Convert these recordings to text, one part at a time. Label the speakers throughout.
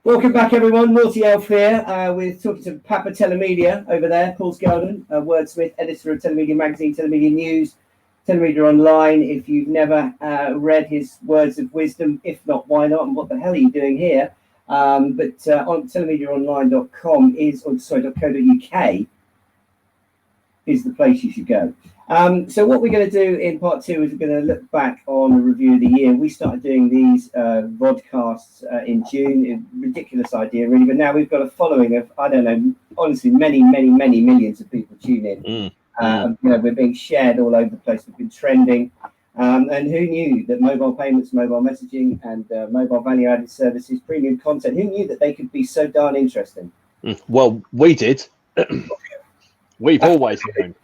Speaker 1: Welcome back, everyone. Naughty Elf here. We're talking to Papa Telemedia over there, Paul Skeldon, wordsmith, editor of Telemedia Magazine, Telemedia News, Telemedia Online. If you've never read his words of wisdom, if not, why not? And what the hell are you doing here? On telemediaonline.com .co.uk is the place you should go. So what we're going to do in part two is we're going to look back on a review of the year. We started doing these vodcasts in June. A ridiculous idea, really. But now we've got a following of, I don't know, honestly, many millions of people tune in. We're being shared all over the place. We've been trending. And who knew that mobile payments, mobile messaging, and mobile value-added services, premium content, who knew that they could be so darn interesting?
Speaker 2: Well, we did. We've always known.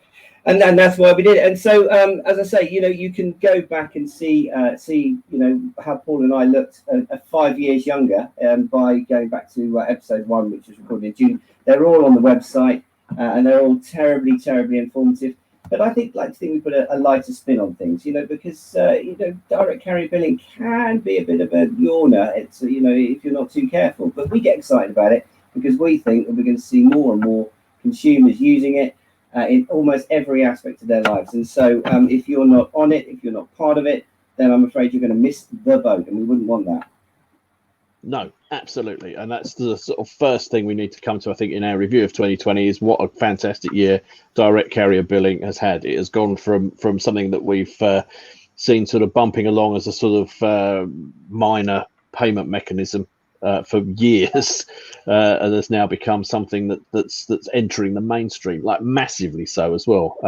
Speaker 1: And that's why we did it. And so, as I say, you can go back and see, how Paul and I looked 5 years younger by going back to episode 1, which was recorded in June. They're all on the website, and they're all terribly, terribly informative. But I like to think we put a lighter spin on things, because direct carrier billing can be a bit of a yawner. It's if you're not too careful. But we get excited about it because we think that we're going to see more and more consumers using it in almost every aspect of their lives. And so if you're not on it, if you're not part of it, then I'm afraid you're going to miss the boat, and we wouldn't want that.
Speaker 2: No, absolutely. And that's the sort of first thing we need to come to, I think, in our review of 2020 is what a fantastic year direct carrier billing has had. It has gone from something that we've seen sort of bumping along as a sort of minor payment mechanism for years, and has now become something that's entering the mainstream, like massively so as well.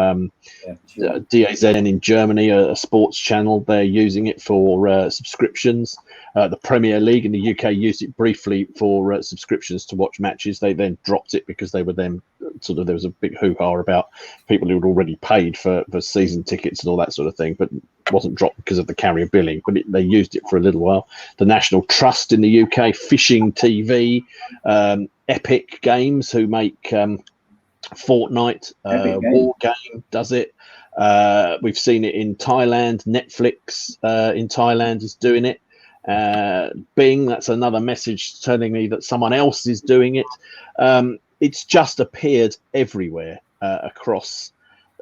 Speaker 2: DAZN in Germany, a sports channel, they're using it for subscriptions. The Premier League in the UK used it briefly for subscriptions to watch matches. They then dropped it because they were then there was a big hoo-ha about people who had already paid for season tickets and all that sort of thing, but it wasn't dropped because of the carrier billing, but they used it for a little while. The National Trust in the UK, Fishing TV, Epic Games, who make Fortnite, War Game does it. We've seen it in Thailand. Netflix in Thailand is doing it. Bing, that's another message telling me that someone else is doing it. It's just appeared everywhere across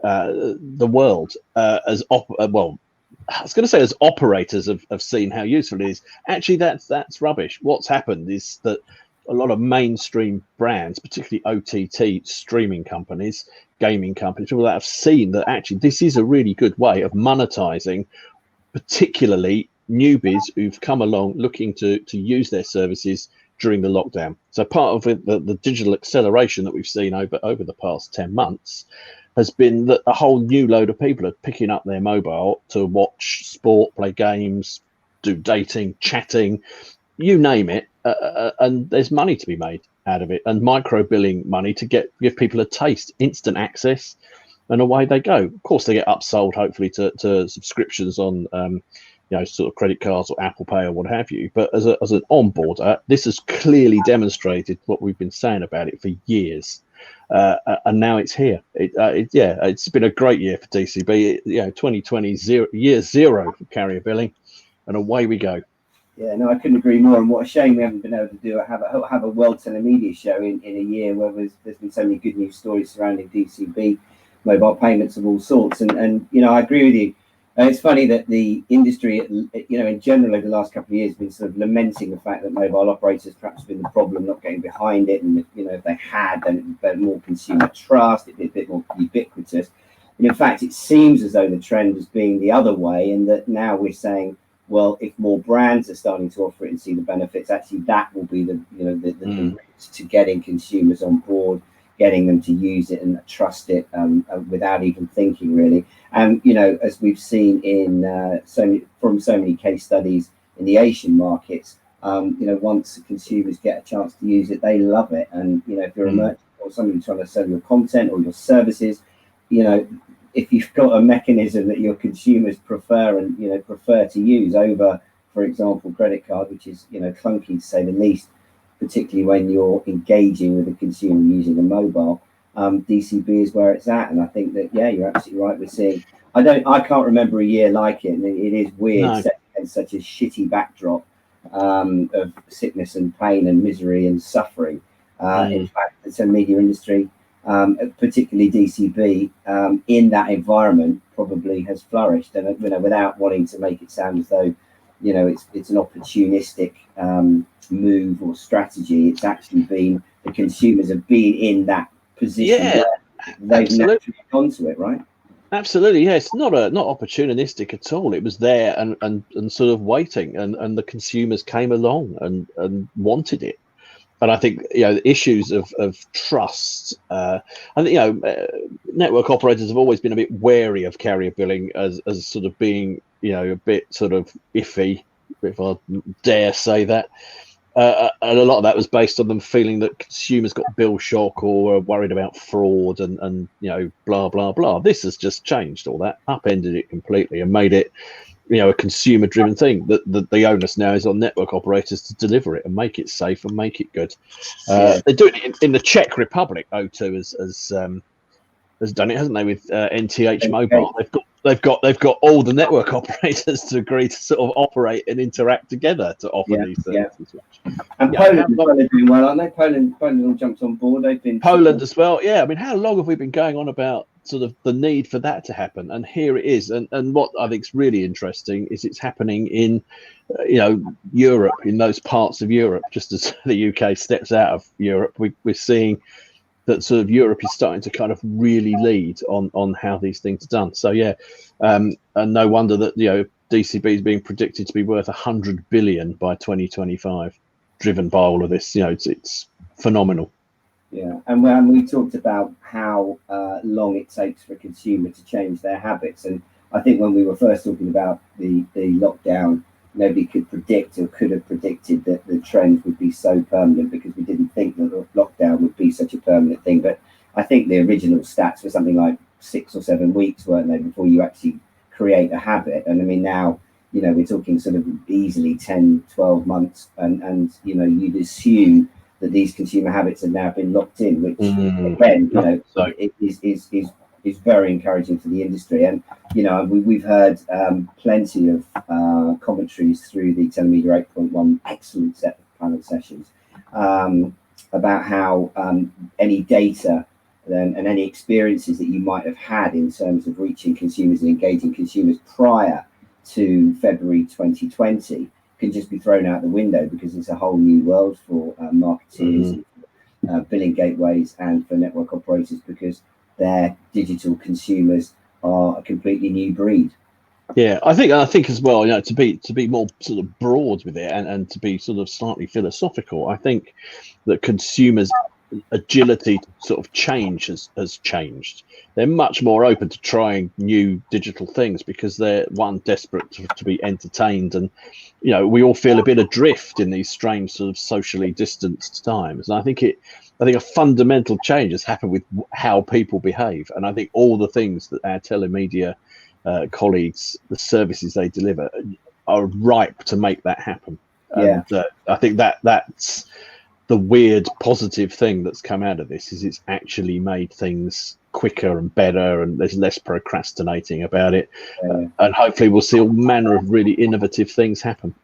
Speaker 2: the world as I was going to say as operators have seen how useful it is. Actually, that's rubbish. What's happened is that a lot of mainstream brands, particularly OTT streaming companies, gaming companies, people that have seen that actually this is a really good way of monetizing, particularly newbies who've come along looking to use their services during the lockdown. So part of it, the digital acceleration that we've seen over the past 10 months has been that a whole new load of people are picking up their mobile to watch sport, play games, do dating, chatting, you name it, and there's money to be made out of it, and micro billing money to give people a taste, instant access, and away they go. Of course, they get upsold hopefully to subscriptions on sort of credit cards or Apple Pay or what have you. But as an onboarder, this has clearly demonstrated what we've been saying about it for years. And now it's here. It's been a great year for DCB. 2020 year zero for carrier billing, and away we go.
Speaker 1: Yeah, no, I couldn't agree more. And what a shame we haven't been able to have a World Telemedia show in a year where there's been so many good news stories surrounding DCB, mobile payments of all sorts. And I agree with you. It's funny that the industry, in general over the last couple of years, has been sort of lamenting the fact that mobile operators perhaps have been the problem, not getting behind it. And, if they had, then it would be more consumer trust, it'd be a bit more ubiquitous. And in fact, it seems as though the trend is being the other way, and that now we're saying, well, if more brands are starting to offer it and see the benefits, actually that will be the route to getting consumers on board, getting them to use it and trust it without even thinking, really. And as we've seen in so many case studies in the Asian markets, once the consumers get a chance to use it, they love it. And if you're a merchant or somebody trying to sell your content or your services, if you've got a mechanism that your consumers prefer to use over, for example, credit card, which is clunky to say the least, particularly when you're engaging with a consumer using a mobile, DCB is where it's at. And I think that, you're absolutely right. We're seeing, I can't remember a year like it. And it is weird setting against such a shitty backdrop of sickness and pain and misery and suffering. In fact, the telemedia industry, particularly DCB, in that environment probably has flourished. And without wanting to make it sound as though it's an opportunistic move or strategy, it's actually been the consumers have been in that position.
Speaker 2: Yeah,
Speaker 1: they've naturally gone to it, right?
Speaker 2: Absolutely, yeah. It's not opportunistic at all. It was there and sort of waiting, and the consumers came along and wanted it. And I think the issues of trust. I think network operators have always been a bit wary of carrier billing as sort of being a bit sort of iffy, if I dare say that. And a lot of that was based on them feeling that consumers got bill shock or were worried about fraud and blah blah blah. This has just changed all that, upended it completely, and made it a consumer driven thing. That the onus now is on network operators to deliver it and make it safe and make it good. They're doing it in the Czech Republic. O2 has done it, hasn't they, with NTH Mobile? They've got all the network operators to agree to sort of operate and interact together to offer these services.
Speaker 1: And Poland are doing well, aren't they? Poland all jumped on board. They've been
Speaker 2: Poland as well. Yeah, I mean, how long have we been going on about sort of the need for that to happen? And here it is. And what I think is really interesting is it's happening in Europe, in those parts of Europe. Just as the UK steps out of Europe, we're seeing that sort of Europe is starting to kind of really lead on how these things are done. So and no wonder that DCB is being predicted to be worth 100 billion by 2025, driven by all of this. It's phenomenal.
Speaker 1: Yeah, and when we talked about how long it takes for a consumer to change their habits, and I think when we were first talking about the lockdown, nobody could predict or could have predicted that the trend would be so permanent, because we didn't think that the lockdown would be such a permanent thing. But I think the original stats were something like 6 or 7 weeks, weren't they, before you actually create a habit. And I mean, now, we're talking sort of easily 10, 12 months. And you'd assume that these consumer habits have now been locked in, which again, it is very encouraging for the industry. And we've heard plenty of commentaries through the Telemedia 8.1 excellent set of panel sessions about how any data and any experiences that you might have had in terms of reaching consumers and engaging consumers prior to February 2020 can just be thrown out the window, because it's a whole new world for marketeers, billing gateways, and for network operators, because their digital consumers are a completely new breed.
Speaker 2: Yeah, I think as well, to be more sort of broad with it and to be sort of slightly philosophical, I think that consumers' agility to sort of change has changed. They're much more open to trying new digital things because they're desperate to be entertained, and we all feel a bit adrift in these strange sort of socially distanced times. And I think a fundamental change has happened with how people behave, and I think all the things that our telemedia colleagues, the services they deliver, are ripe to make that happen. And I think that's the weird positive thing that's come out of this, is it's actually made things quicker and better, and there's less procrastinating about it. And hopefully we'll see all manner of really innovative things happen.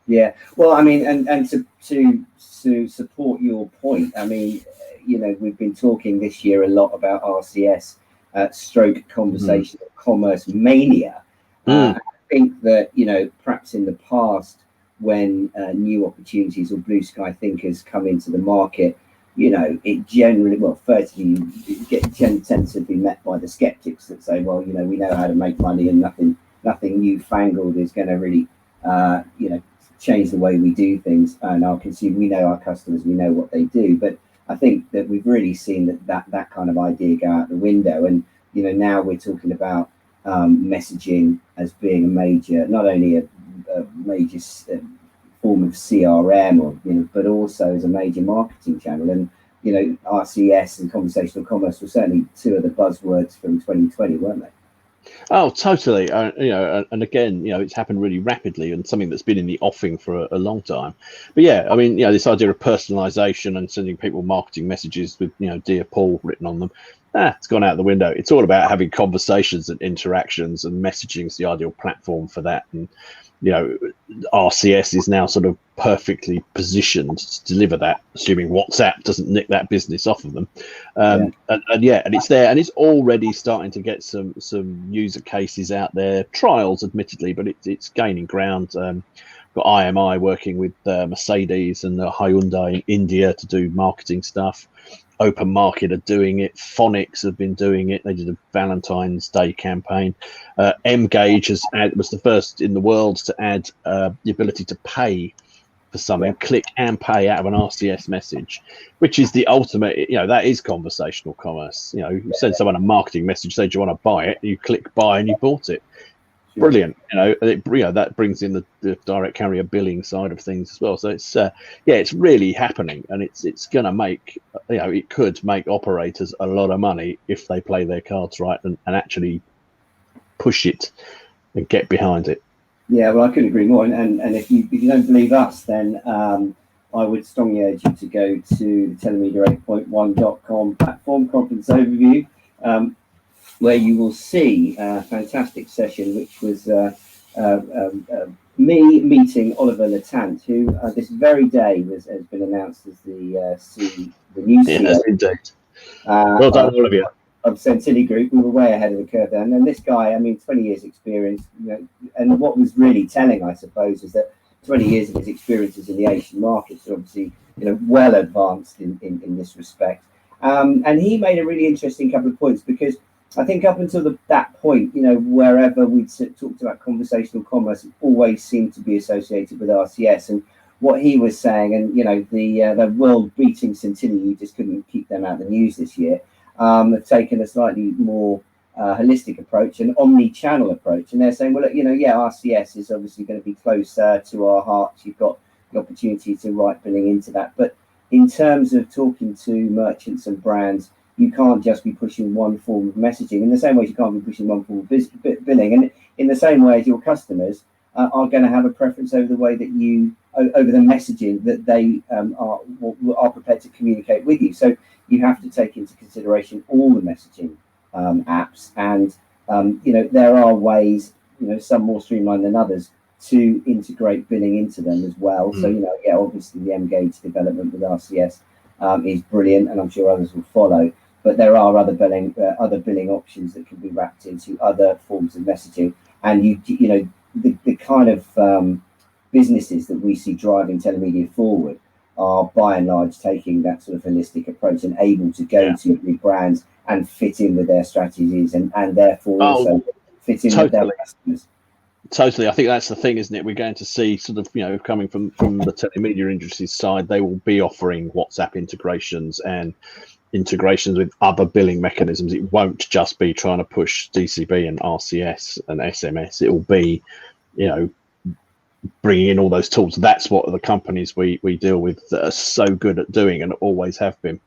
Speaker 1: Yeah, well, I mean, and to support your point, I mean, we've been talking this year a lot about RCS, stroke conversational commerce mania. I think that, perhaps in the past, when new opportunities or blue sky thinkers come into the market, it generally, firstly, tends to be met by the skeptics that say, well, we know how to make money, and nothing newfangled is going to really, change the way we do things. And we know our customers, we know what they do. But I think that we've really seen that kind of idea go out the window. And, now we're talking about messaging as being a major, not only a major form of CRM, but also as a major marketing channel. And RCS and conversational commerce were certainly two of the buzzwords from 2020, weren't they?
Speaker 2: Oh, totally. And again, it's happened really rapidly, and something that's been in the offing for a long time. But yeah, I mean, this idea of personalization and sending people marketing messages with, Dear Paul written on them, it's gone out the window. It's all about having conversations and interactions, and messaging is the ideal platform for that. And RCS is now sort of perfectly positioned to deliver that, assuming WhatsApp doesn't nick that business off of them. And it's there, and it's already starting to get some user cases out there, trials admittedly, but it's gaining ground. Got IMI working with Mercedes and Hyundai in India to do marketing stuff. Open Market are doing it. Phonics have been doing it. They did a Valentine's Day campaign. Mgage was the first in the world to add the ability to pay for something, click and pay out of an RCS message, which is the ultimate. That is conversational commerce. You send someone a marketing message, say, "Do you want to buy it?" You click buy, and you bought it. Brilliant. That brings in the direct carrier billing side of things as well. So it's really happening, and it's going to make it could make operators a lot of money if they play their cards right and actually push it and get behind it.
Speaker 1: Yeah, well, I couldn't agree more. And if you don't believe us, then I would strongly urge you to go to telemedia8.1.com platform conference overview. Where you will see a fantastic session, which was me meeting Oliver Latant, who this very day has been announced as the new CEO.
Speaker 2: Yes, indeed. Well done, all of you.
Speaker 1: Of Centilli Group. We were way ahead of the curve then. And this guy, 20 years experience, and what was really telling, I suppose, is that 20 years of his experiences in the Asian markets are obviously, well advanced in this respect. And he made a really interesting couple of points, because I think up until that point, wherever we'd talked about conversational commerce, it always seemed to be associated with RCS. And what he was saying, and the world beating Centilli, you just couldn't keep them out of the news this year, have taken a slightly more holistic approach, an omni-channel approach. And they're saying, well, RCS is obviously going to be closer to our hearts. You've got the opportunity to write billing into that. But in terms of talking to merchants and brands, you can't just be pushing one form of messaging in the same way as you can't be pushing one form of billing. And in the same way as your customers are going to have a preference over the way that over the messaging that they are prepared to communicate with you. So you have to take into consideration all the messaging apps. And, there are ways, some more streamlined than others, to integrate billing into them as well. So, obviously the Mgage development with RCS is brilliant, and I'm sure others will follow. But there are other billing options that can be wrapped into other forms of messaging. And the kind of businesses that we see driving Telemedia forward are by and large taking that sort of holistic approach and able to go to big brands and fit in with their strategies and therefore also fit in with their customers.
Speaker 2: Totally. I think that's the thing, isn't it? We're going to see sort of, coming from the telemedia industry side, they will be offering WhatsApp integrations and integrations with other billing mechanisms. It won't just be trying to push DCB and RCS and SMS. It will be, bringing in all those tools. That's what the companies we deal with are so good at doing and always have been.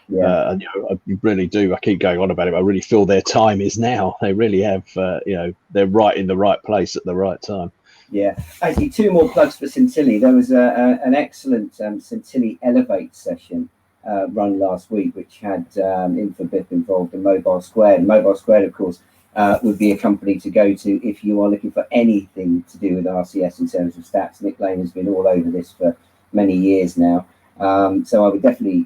Speaker 2: Yeah. And I really do. I keep going on about it. I really feel their time is now. They really have. They're right in the right place at the right time.
Speaker 1: Yeah. Actually, two more plugs for Centilli. There was an excellent Centilli Elevate session run last week, which had Infobip involved in Mobile Squared. And Mobile Squared, of course, would be a company to go to if you are looking for anything to do with RCS in terms of stats. Nick Lane has been all over this for many years now. So I would definitely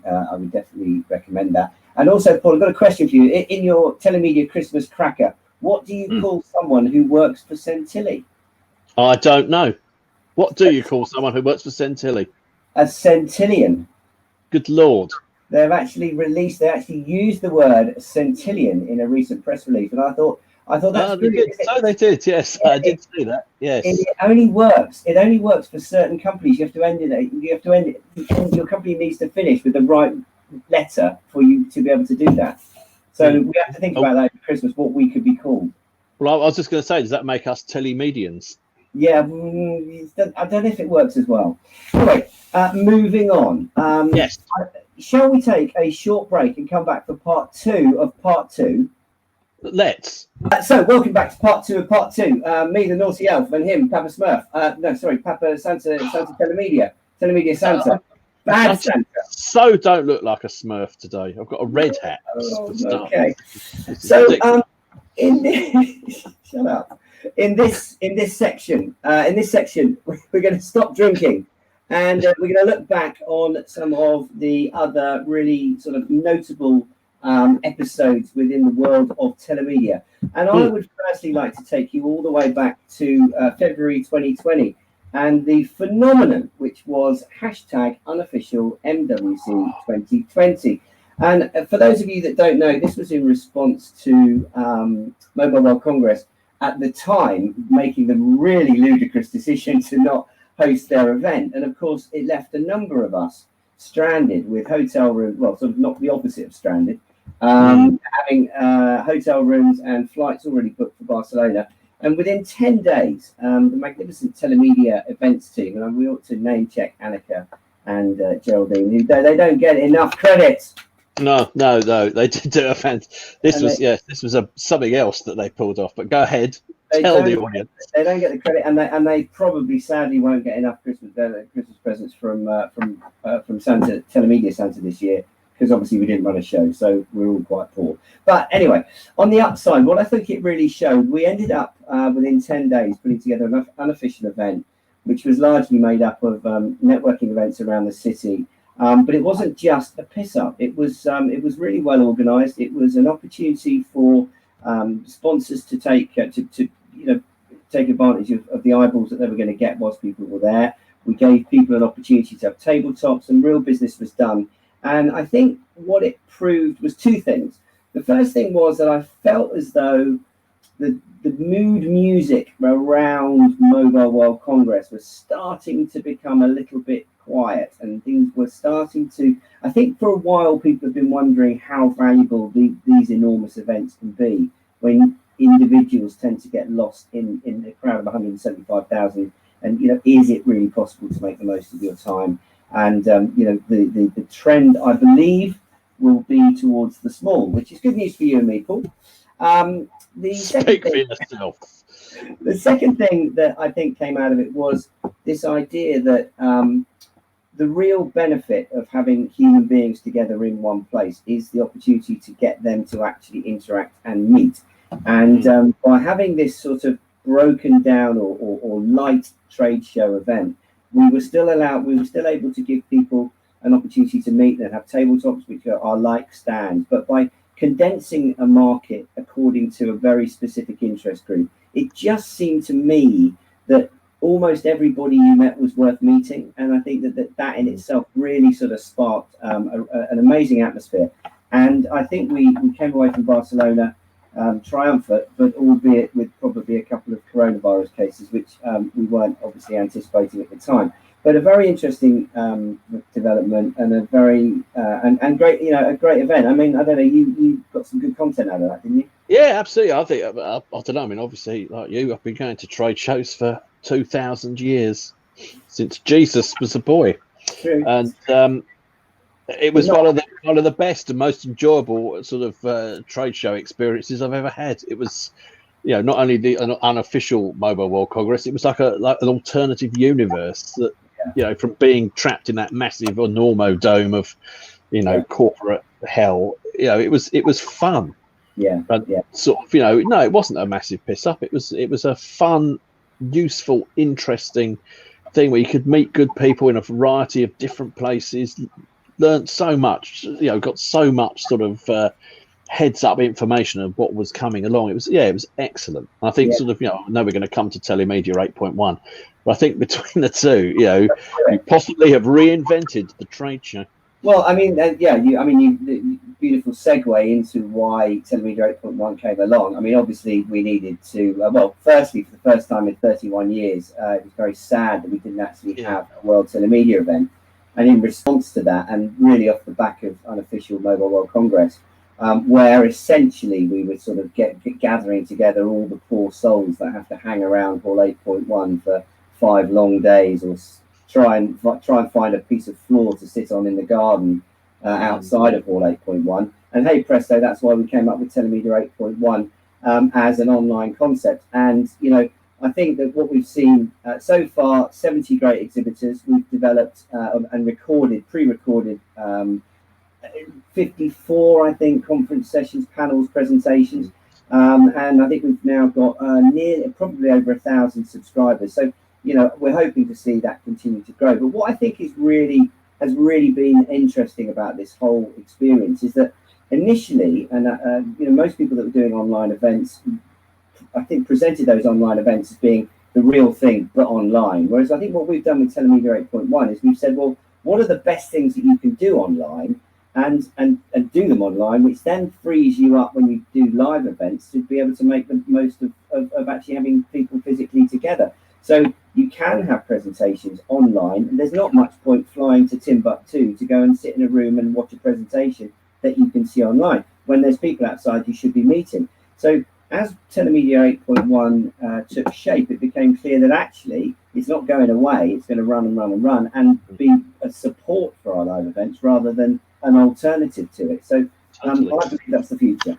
Speaker 1: recommend that. And also, Paul, I've got a question for you. In your Telemedia Christmas cracker, what do you call someone who works for Centilli?
Speaker 2: I don't know. What do you call someone who works for Centilli?
Speaker 1: A Centillion.
Speaker 2: Good Lord.
Speaker 1: They actually used the word centillion in a recent press release, and I thought that's brilliant.
Speaker 2: So they did, yes. I did see that. Yes.
Speaker 1: It only works for certain companies. You have to end it. Your company needs to finish with the right letter for you to be able to do that. So we have to think about that at Christmas, what we could be called.
Speaker 2: Well, I was just going to say, does that make us telemedians?
Speaker 1: Yeah, I don't know if it works as well. Anyway, moving on.
Speaker 2: Yes.
Speaker 1: Shall we take a short break and come back for part two of part two?
Speaker 2: Let's.
Speaker 1: So, welcome back to part two of part two. Me, the naughty elf, and him, Papa Smurf. Papa Santa Telemedia Santa. Bad Santa.
Speaker 2: So don't look like a Smurf today. I've got a red hat.
Speaker 1: Okay. So, in this, shut up. In this section, we're going to stop drinking, and we're going to look back on some of the other really sort of notable episodes within the world of telemedia. And I would firstly like to take you all the way back to February 2020 and the phenomenon which was #unofficial MWC 2020. And for those of you that don't know, this was in response to Mobile World Congress at the time making the really ludicrous decision to not host their event. And of course, it left a number of us stranded with hotel rooms, well, sort of not the opposite of stranded, having hotel rooms and flights already booked for Barcelona. And within 10 days, the magnificent Telemedia events team, and we ought to name check Annika and Geraldine, who they don't get enough credit.
Speaker 2: No, they did do a This was something else that they pulled off. But go ahead, tell the audience.
Speaker 1: They don't get the credit, and they probably sadly won't get enough Christmas presents from Santa Telemedia Santa this year, because obviously we didn't run a show, so we're all quite poor. But anyway, on the upside, what I think it really showed, we ended up within 10 days putting together an unofficial event, which was largely made up of networking events around the city. But it wasn't just a piss up. It was really well organised. It was an opportunity for sponsors to take advantage of the eyeballs that they were going to get whilst people were there. We gave people an opportunity to have tabletops, and real business was done. And I think what it proved was two things. The first thing was that I felt as though the mood music around Mobile World Congress was starting to become a little bit quiet, and things were starting to, I think for a while people have been wondering how valuable these enormous events can be when individuals tend to get lost in a crowd of 175,000, and is it really possible to make the most of your time? And the trend, I believe, will be towards the small, which is good news for you and me, Paul.
Speaker 2: Speak for yourself.
Speaker 1: The second thing that I think came out of it was this idea that the real benefit of having human beings together in one place is the opportunity to get them to actually interact and meet. And by having this sort of broken down or light trade show event, we were still able to give people an opportunity to meet and have tabletops, which are like stands, but by condensing a market according to a very specific interest group, it just seemed to me that almost everybody you met was worth meeting. And I think that in itself really sort of sparked an amazing atmosphere. And I think we came away from Barcelona triumphant, but albeit with probably a couple of coronavirus cases, which we weren't obviously anticipating at the time. But a very interesting development, and a very and great, a great event. I mean, I don't know, you got some good content out of that, didn't you?
Speaker 2: Yeah, absolutely. I think I don't know. I mean, obviously, like you, I've been going to trade shows for 2,000 years, since Jesus was a boy.
Speaker 1: True.
Speaker 2: And it was one of the best and most enjoyable sort of trade show experiences I've ever had. It was, not only an unofficial Mobile World Congress, it was like an alternative universe that, from being trapped in that massive enormo dome of, corporate hell. It was fun.
Speaker 1: Yeah.
Speaker 2: But sort of, no, it wasn't a massive piss up. It was a fun, useful, interesting thing where you could meet good people in a variety of different places. Learned so much, got so much sort of heads up information of what was coming along. It was excellent. I think sort of, I know we're going to come to Telemedia 8.1, but I think between the two, you possibly have reinvented the trade show.
Speaker 1: Well, I mean, you beautiful segue into why Telemedia 8.1 came along. I mean, obviously we needed to, firstly, for the first time in 31 years, it was very sad that we didn't actually have a World Telemedia event. And in response to that, and really off the back of unofficial Mobile World Congress, where essentially we were sort of gathering together all the poor souls that have to hang around Hall 8.1 for 5 long days, or try and find a piece of floor to sit on in the garden outside of Hall 8.1. And hey presto, that's why we came up with Telemedia 8.1 as an online concept. And I think that what we've seen so far, 70 great exhibitors. We've developed and pre-recorded 54, I think, conference sessions, panels, presentations. And I think we've now got probably over 1,000 subscribers. So, we're hoping to see that continue to grow. But what I think has really been interesting about this whole experience is that initially, and most people that were doing online events, I think, presented those online events as being the real thing, but online. Whereas I think what we've done with Telemedia 8.1 is we've said, well, what are the best things that you can do online, and do them online, which then frees you up when you do live events to be able to make the most of actually having people physically together. So you can have presentations online, and there's not much point flying to Timbuktu to go and sit in a room and watch a presentation that you can see online. When there's people outside you should be meeting. So as Telemedia 8.1 took shape, it became clear that actually it's not going away. It's going to run and run and run and be a support for our live events rather than an alternative to it. So I believe that's the future.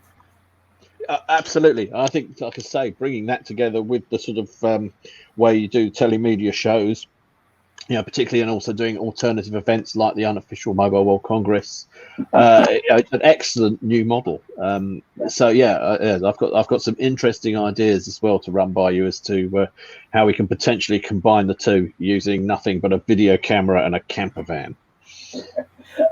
Speaker 2: Absolutely. I think, like I say, bringing that together with the sort of way you do telemedia shows, particularly, and also doing alternative events like the unofficial Mobile World Congress, it's an excellent new model. So I've got some interesting ideas as well to run by you as to how we can potentially combine the two using nothing but a video camera and a camper van.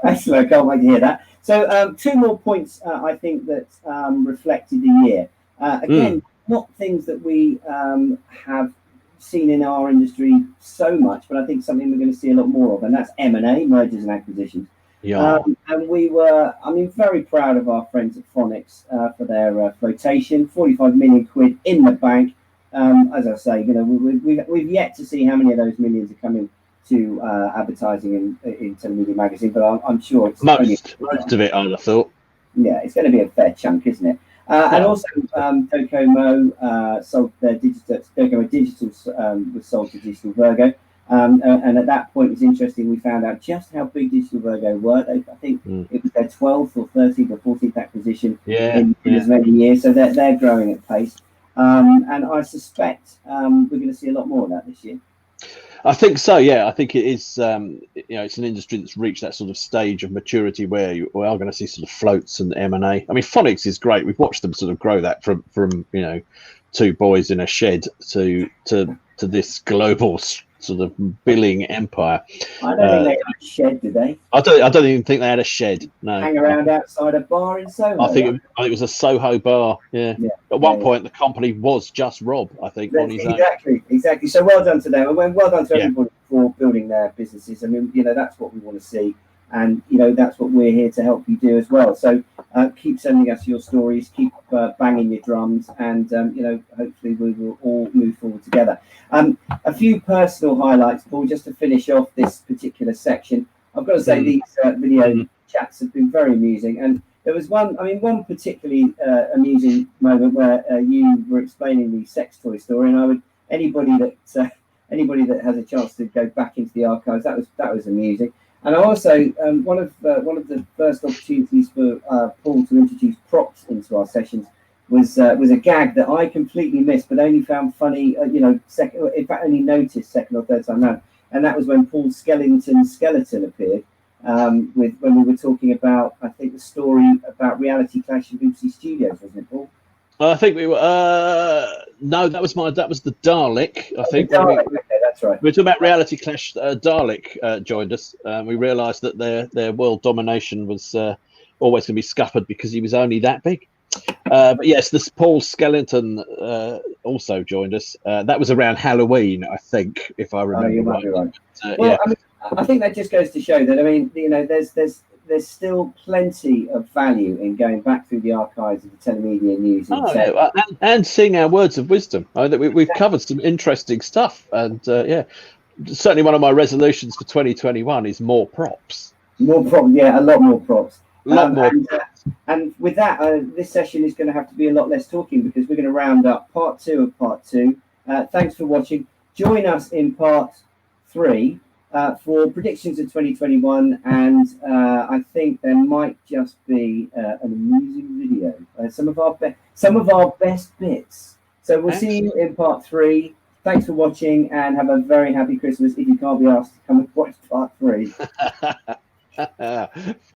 Speaker 1: Excellent. I can't wait to hear that. So 2 more points I think that reflected the year. Again, not things that we have seen in our industry so much, but I think something we're going to see a lot more of, and that's M&A, mergers and acquisitions.
Speaker 2: Yeah.
Speaker 1: And we were, very proud of our friends at Phonics for their flotation, 45 million quid in the bank. As I say, we've yet to see how many of those millions are coming to advertising in Telemedia magazine, but I'm sure it's
Speaker 2: most of it, I'd have thought.
Speaker 1: Yeah, it's going to be a fair chunk, isn't it? And also, Docomo sold their digital. Docomo Digital was sold to Digital Virgo, and at that point, it's interesting. We found out just how big Digital Virgo were. I think it was their 12th or 13th or 14th acquisition in as many years. So they're growing at pace, and I suspect we're going to see a lot more of that this year.
Speaker 2: I think so. Yeah, I think it is. It's an industry that's reached that sort of stage of maturity where we are going to see sort of floats and M&A. Phonics is great. We've watched them sort of grow that from 2 boys in a shed to this global sort of billing empire.
Speaker 1: I don't think they had a shed, did they?
Speaker 2: I don't even think they had a shed. No.
Speaker 1: Hang around outside a bar in Soho.
Speaker 2: I think it was a Soho bar. Yeah. At one point, the company was just Rob, I think, on his own.
Speaker 1: Exactly. So well done to them, and well done to everybody for building their businesses. That's what we want to see, and that's what we're here to help you do as well. So keep sending us your stories, keep banging your drums, and hopefully we will all move forward together. A few personal highlights, Paul, just to finish off this particular section. I've got to say these video chats have been very amusing, and there was one particularly amusing moment where you were explaining the sex toy story, and anybody that has a chance to go back into the archives, that was amusing. And also one of the first opportunities for Paul to introduce props into our sessions was a gag that I completely missed, but only found funny, only noticed second or third time round, and that was when Paul Skellington's skeleton appeared. When we were talking about, I think, the story about Reality Clash in BBC Studios, wasn't it, Paul?
Speaker 2: I think we were. No, that was the Dalek. I think.
Speaker 1: Okay, that's right.
Speaker 2: We were talking about Reality Clash. Dalek joined us. We realised that their world domination was always going to be scuppered because he was only that big. But yes, this Paul Skellington also joined us. That was around Halloween, I think, if I remember
Speaker 1: you might be right. I think that just goes to show that there's still plenty of value in going back through the archives of the Telemedia news
Speaker 2: and seeing our words of wisdom. We've covered some interesting stuff, and certainly one of my resolutions for 2021 is more props.
Speaker 1: More props, a lot more props.
Speaker 2: A lot more.
Speaker 1: And with that, this session is going to have to be a lot less talking because we're going to round up part 2 of part 2. Thanks for watching. Join us in part 3 for predictions of 2021, and I think there might just be an amusing video, some of our best bits. So we'll see you in part 3. Thanks for watching, and have a very happy Christmas. If you can't be asked to come and watch part 3.